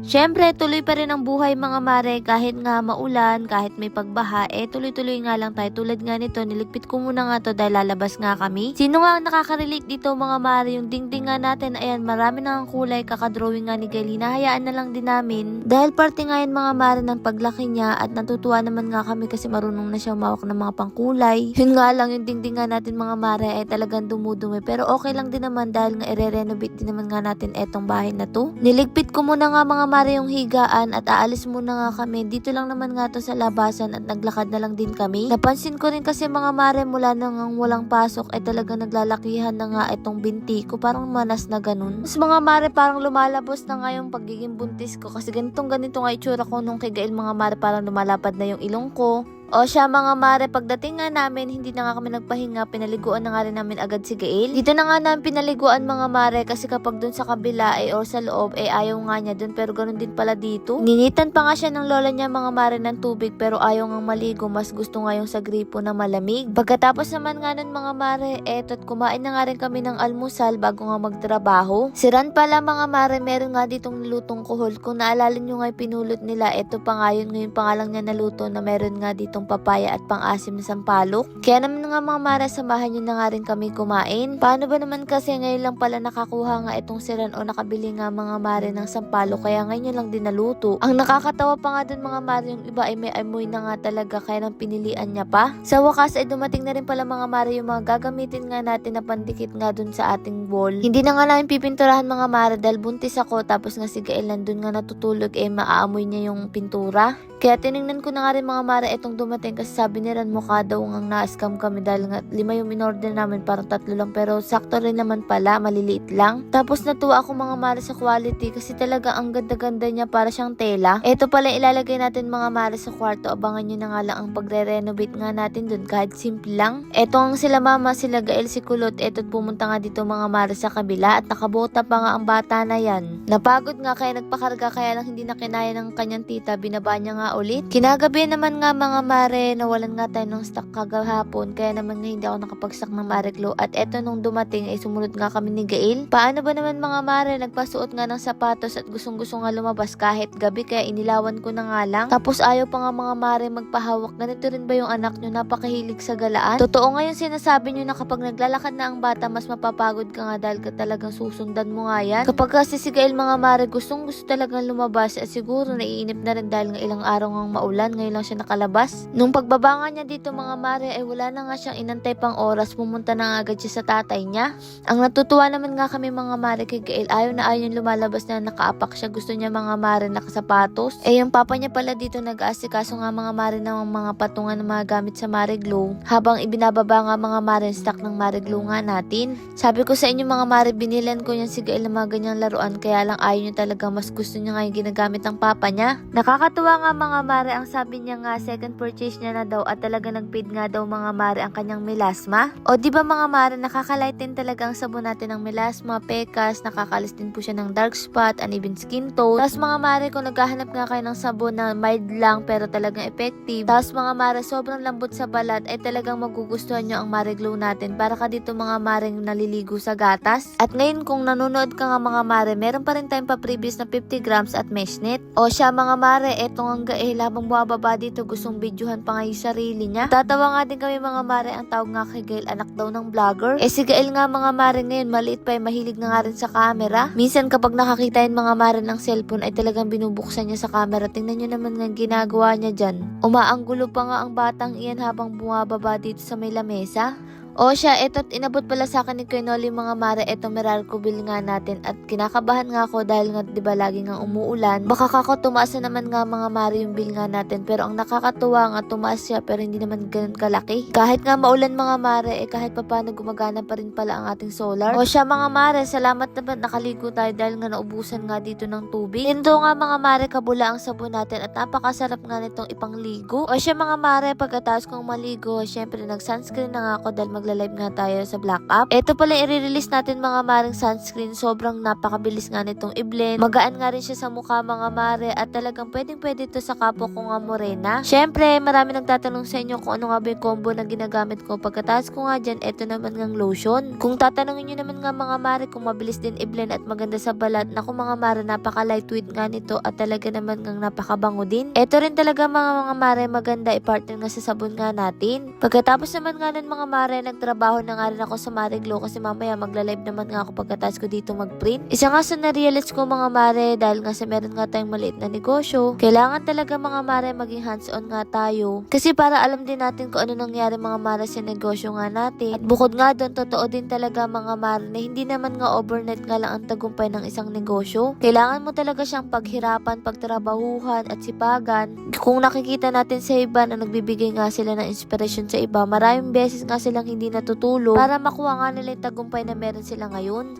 Syempre, tuloy pa rin ang buhay mga mare kahit nga maulan, kahit may pagbaha, tuloy-tuloy nga lang tayo. Tulad nga nito, niligpit ko muna nga to dahil lalabas nga kami. Sino nga ang nakaka-relate dito mga mare? Yung dingding nga natin, ayan, marami na ang kulay, kakadrawing nga ni Gailey. Hayaan na lang din namin. Dahil parte nga yan mga mare ng paglaki niya at natutuwa naman nga kami kasi marunong na siya umawak ng mga pangkulay. Yun nga lang, yung dingding nga natin mga mare ay talagang dumudumi. Pero okay lang din naman dahil nga i-renovate din naman nga natin etong bahay na to. Niligpit ko muna nga mga mare yung higaan at aalis muna nga kami. Dito lang naman nga to sa labasan at naglakad na lang din kami. Napansin ko rin kasi mga mare mula nang walang pasok ay talaga naglalakihan na nga itong binti ko. Parang manas na ganun. Mas mga mare parang lumalabos na nga yung pagiging buntis ko kasi ganito nga itsura ko nung kay Gail mga mare, parang lumalapad na yung ilong ko. O siya mga mare, pagdating nga namin, hindi na nga kami nagpahinga, pinaliguan na nga rin namin agad si Gail. Dito na nga namin pinaliguan mga mare kasi kapag dun sa kabila or sa loob ayaw nga niya dun, pero ganun din pala dito. Ninitan pa nga siya ng lola niya mga mare ng tubig pero ayaw nga maligo, mas gusto nga yung sa gripo na malamig. Pagkatapos naman nga nun mga mare, eto't kumain na nga rin kami ng almusal bago nga magtrabaho. Siran pala mga mare, meron nga ditong nilutong kuhol. Kung naalala nyo nga pinulot nila, eto pa nga yun ngayon pangalang niya naluto na meron nga ditong papaya at pang-asim na sampalok. Kaya naman nga mga mare, samahan nyo na nga rin kami kumain. Paano ba naman kasi ngayon lang pala nakakuha nga itong siran o nakabili nga mga mare ng sampalok, kaya ngayon lang din naluto. Ang nakakatawa pa nga dun mga mare, yung iba ay may amoy na nga talaga kaya nang pinilian niya pa. Sa wakas ay dumating na rin pala mga mare yung mga gagamitin nga natin na pandikit nga dun sa ating wall. Hindi na nga namin pipinturahan mga mare dahil buntis ako, tapos nga si Gael nandun nga natutulog maaamoy niya yung pintura. Kaya tinignan ko na nga rin mga mare itong dumating kasi sabi ni Ran mukha daw ngang na-scam kami dahil nga 5 yung in-order namin, parang 3 lang pero sakto rin naman pala, maliliit lang. Tapos natuwa ako mga mare sa quality kasi talaga ang ganda-ganda niya, para siyang tela. Ito pala ilalagay natin mga mare sa kwarto, abangan nyo na nga lang ang pagre-renovate nga natin dun kahit simple lang. Ito ang sila mama, sila Gael, si Kulot, eto't pumunta nga dito mga mare sa kabila at nakabota pa nga ang bata na yan. Napagod nga kaya nagpakarga, kaya lang hindi na kinaya ng kanyang tita, binaba niya nga ulit. Kinagabi naman nga mga mare, nawalan nga tayo ng stock kagahapon kaya naman nga hindi ako nakapagstock ng Mariglo at eto nung dumating ay sumunod nga kami ni Gail. Paano ba naman mga mare, nagpasuot nga ng sapatos at gustong-gusto nga lumabas kahit gabi kaya inilawan ko na nga lang. Tapos ayaw pa nga mga mare magpahawak. Ganito rin ba yung anak nyo, napakahilig sa galaan? Totoo nga yung sinasabi nyo na kapag naglalakad na ang bata mas mapapagod ka nga dahil ka talagang susundan mo nga yan. Kapag kasi si Gail mga mare gustong-gusto talagang lumabas at siguro naiinip na rin dahil nga ilang araw ngang maulan, ngayon lang siya nakalabas. Nung pagbaba niya dito mga mare ay wala na nga siyang inantay pang oras, pumunta na nga agad siya sa tatay niya. Ang natutuwa naman nga kami mga mare kay Gail, ayaw na ayaw yung lumalabas na nakaapak siya, gusto niya mga mare nakasapatos. Yung papa niya pala dito nag-aasikaso nga mga mare ng mga patungan ng mga gamit sa Mariglo habang ibinababa nga mga mare stock ng Mariglo nga natin. Sabi ko sa inyo mga mare, binilan ko yan si Gail ng mga ganyang laruan, kaya lang ayaw niya talaga, mas gusto niya nga yung ginagamit ng papa niya. Nakakatuwa nga mga mare, ang sabi niya nga second purchase niya na daw at talaga nag-paid nga daw mga mare ang kanyang melasma. O di ba mga mare, nakakalight din talaga ang sabon natin ng melasma, pekas, nakakalis din po siya ng dark spot, uneven skin tone. Tapos mga mare, kung naghahanap nga kayo ng sabon na mild lang pero talagang effective, tapos mga mare sobrang lambot sa balat, ay talagang magugustuhan nyo ang Mariglo natin, para ka dito mga mare naliligo sa gatas. At ngayon kung nanonood ka nga mga mare, meron pa rin tayong pa-previous na 50 grams at mesh net. O siya mga mare, etong ang Gael habang bumababa dito gustong videohan pa nga yung sarili niya. Tatawa nga din kami mga mare, ang tawag nga kay Gail anak daw ng vlogger. Si Gail nga mga mare ngayon maliit pa, mahilig na nga rin sa camera. Minsan kapag nakakita yung mga mare ng cellphone ay talagang binubuksan niya sa camera. Tingnan nyo naman nga ginagawa niya dyan. Umaanggulo pa nga ang batang iyan habang bumababa dito sa may lamesa. O siya, eto't inabot pala sa akin ni Kuya Noli mga mare, eto Meralco bill nga natin at kinakabahan nga ako dahil nga diba lagi nga umuulan. Baka kako tumaas na naman nga mga mare yung bill nga natin, pero ang nakakatuwa nga tumaas siya pero hindi naman ganun kalaki. Kahit nga maulan mga mare, kahit papano gumagana pa rin pala ang ating solar. O siya mga mare, salamat naman nakaligo tayo dahil nga naubusan nga dito ng tubig. Ito nga mga mare, kabula ang sabon natin at napakasarap nga nitong ipangligo. O siya mga mare, pagkatapos kong maligo, syempre nag sunscreen na nga ako dahil magla-live nga tayo sa Black App. Ito pala i-release natin mga maring sunscreen. Sobrang napakabilis nga nitong i-blend. Magaan nga rin siya sa mukha mga mare at talagang pwedeng-pwede to sa kapwa ko nga morena. Syempre, marami nagtatanong sa inyo kung ano nga ba yung combo na ginagamit ko. Pagkatapos ko nga dyan, ito naman ngang lotion. Kung tatanungin nyo naman nga mga mare kung mabilis din i-blend at maganda sa balat, naku mga mare, napaka lightweight nga nito at talaga naman ngang napakabango din. Ito rin talaga mga mare, maganda i-partner nga sa sabon nga natin. Pagkatapos naman nga nun mga mare, nagtrabaho na nga rin ako sa Marie Glow kasi mamaya magla-live naman nga ako pagkatapos ko dito mag-print. Isa nga sa na-realize ko mga mare, dahil nga sa meron nga tayong maliit na negosyo, kailangan talaga mga mare maging hands-on nga tayo. Kasi para alam din natin kung ano nangyari mga mare sa negosyo nga natin. At bukod nga doon, totoo din talaga mga mare na hindi naman nga overnight nga lang ang tagumpay ng isang negosyo. Kailangan mo talaga siyang paghirapan, pagtrabahuhan at sipagan. Kung nakikita natin sa iba na nagbibigay nga sila ng inspirasyon sa iba, maraming beses nga silang hindi natutulog para makuha nga nila yung tagumpay na meron sila ngayon.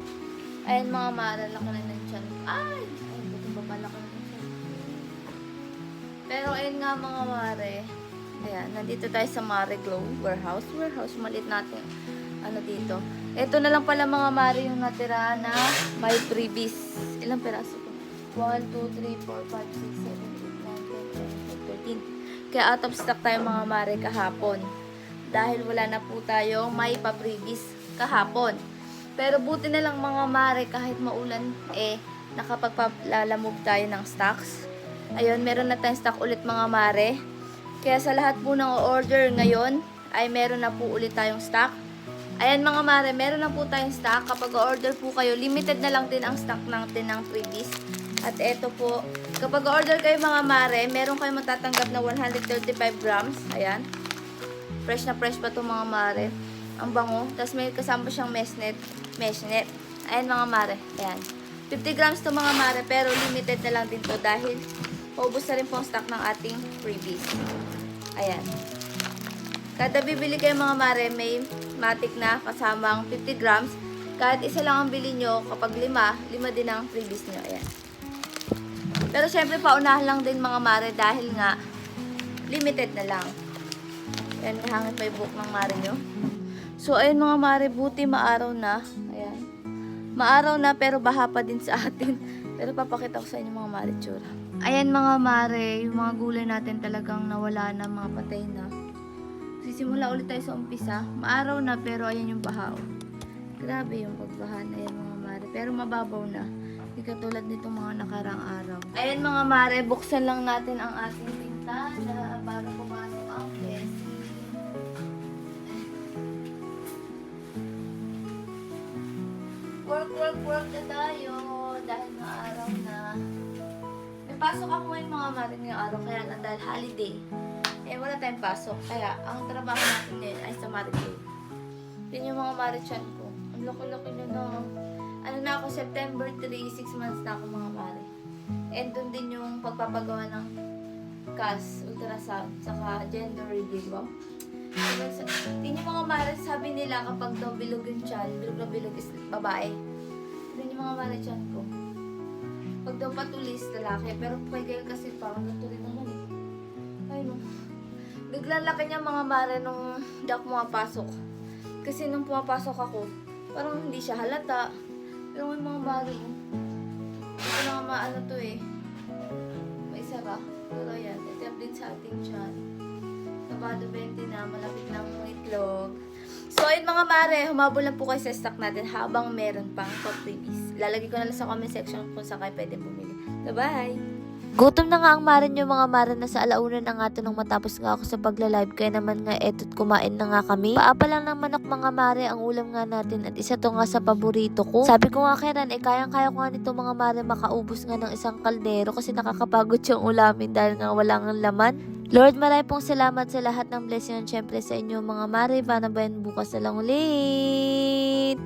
Ayan mga mare, laki na ng tiyan. Ay! Buti ba pala ko ng tiyan? Pero ayun nga mga mare, ayan, nandito tayo sa Marie Glow warehouse. Maliit natin ano dito. Ito na lang pala mga mare yung natira na may freebies. Ilang peraso ko? 1, 2, 3, 4, 5, 6, 7, 8, 9, 10, 11, 12, 13. Kaya out of stock tayo mga mare kahapon. Dahil wala na po tayong may pa-freebies kahapon. Pero buti na lang mga mare, kahit maulan, nakapagpalalamove tayo ng stocks. Ayun, meron na tayong stock ulit mga mare. Kaya sa lahat po ng order ngayon, ay meron na po ulit tayong stock. Ayan mga mare, meron na po tayong stock. Kapag order po kayo, limited na lang din ang stock natin ng freebies. At eto po, kapag order kayo mga mare, meron kayong matatanggap na 135 grams. Ayan. Fresh na fresh pa to mga mare. Ang bango. Tapos may kasama siyang mesh net. Ayan mga mare. Ayan. 50 grams to mga mare, pero limited na lang din to dahil paubos na rin po ang stock ng ating freebies. Ayan. Kada bibili kayo mga mare, may matic na kasamang 50 grams. Kahit isa lang ang bili nyo, kapag lima din ang freebies nyo. Ayan. Pero syempre paunahan lang din mga mare dahil nga limited na lang. Ayan, may hangin pa yung buhok ng mare nyo. So, ayun mga mare, buti maaraw na. Ayan. Maaraw na pero baha pa din sa atin. Pero papakita ko sa inyo mga mare tsura. Ayan mga mare, yung mga gulay natin talagang nawala na, mga patay na. Sisimula ulit tayo sa umpisa. Maaraw na pero ayan yung baha. Grabe yung pagbaha na yan mga mare. Pero mababaw na. Hindi katulad nitong mga nakarang araw. Ayan mga mare, buksan lang natin ang ating pintana para pumasok ang pesi. Work na tayo dahil maaraw na. May pasok ako ngayon mga mare ngayong araw kaya lang dahil holiday. Wala tayong pasok. Kaya ang trabaho natin ngayon ay sa Marie Glow. Yun yung mga mare chan ko. Ang laki-laki na na. Ano na ako, September 3, 6 months na ako mga mare. And dun din yung pagpapagawa ng CAS, ultrasound, saka gender reveal. Wow. Yun yung mga mare, sabi nila kapag daw bilog yung chan, bilog na bilog is babae. Yun yung mga mare chan ko. Pag daw patulis, lalaki. Pero kay Gail kasi parang natuloy naman eh. Ay no. Biglang laki niya mga mare nung hindi ako pumapasok. Kasi nung pumapasok ako, parang hindi siya halata. Pero may mga mare ito na maano to eh. May sara. Pero yan, ito yung din sa ating chan. Sabado 20 na, malapit ng itlog. So, ayun mga mare, humabol lang po kayo sa stock natin habang meron pang pa-freebies. Lalagay ko na lang sa comment section kung saan kayo pwede bumili. Bye-bye! Gutom na nga ang mare nyo mga mare, na sa alauna na nga to nung matapos nga ako sa pagla-live. Kaya naman nga eto't kumain na nga kami. Paapa lang ng manok mga mare ang ulam nga natin at isa to nga sa paborito ko. Sabi ko nga kay Ran, kayang-kaya ko nga nito mga mare makaubos nga ng isang kaldero kasi nakakapagod yung ulamin dahil nga wala nga laman. Lord, maraming pong salamat sa lahat ng blessing, syempre sa inyo mga mare. Panabayan bukas na lang ulit.